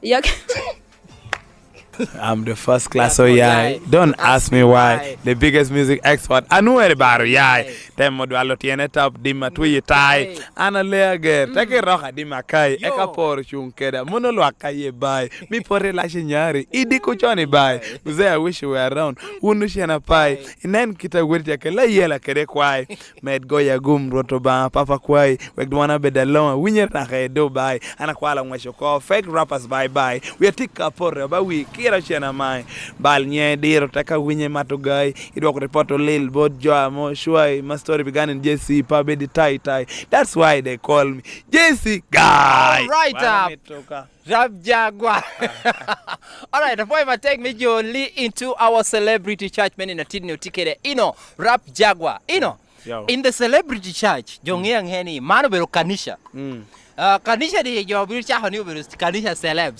Yeah. I'm the first class, so yeah. Don't ask me why. The biggest music expert. I know about yeah. Them mo dwalo tiene top dima tuyi tai. Ana lege. Take roka dima kai. Eka por chunkeda. Mono lwaka ye bai. Mi pore la shinyari. Idi kuchoni bai. Mzee, I wish you were around. Unu shena pai. Inen kita wirti yake la yela kere kwai. Med goya gum roto ba papa kwai. Wekdwana bedaloma. Winyer na kaya do bai. Ana kwala mwesho ko. Fake rappers bye bye. We are tika pore ba we. Kira chena mai bal nye diro taka winye matugai idwa report lil bod joa mo shwai my story began in JC pabedi tai tai. That's why they call me JC guy. Right up Rap Jaguar. All right, before I take me Jolie into our celebrity church men in a tidno ticket Rap Jaguar in the celebrity church jongiang heni mano bero kanisha kanisha di jo bir cha hani bero kanisha celebs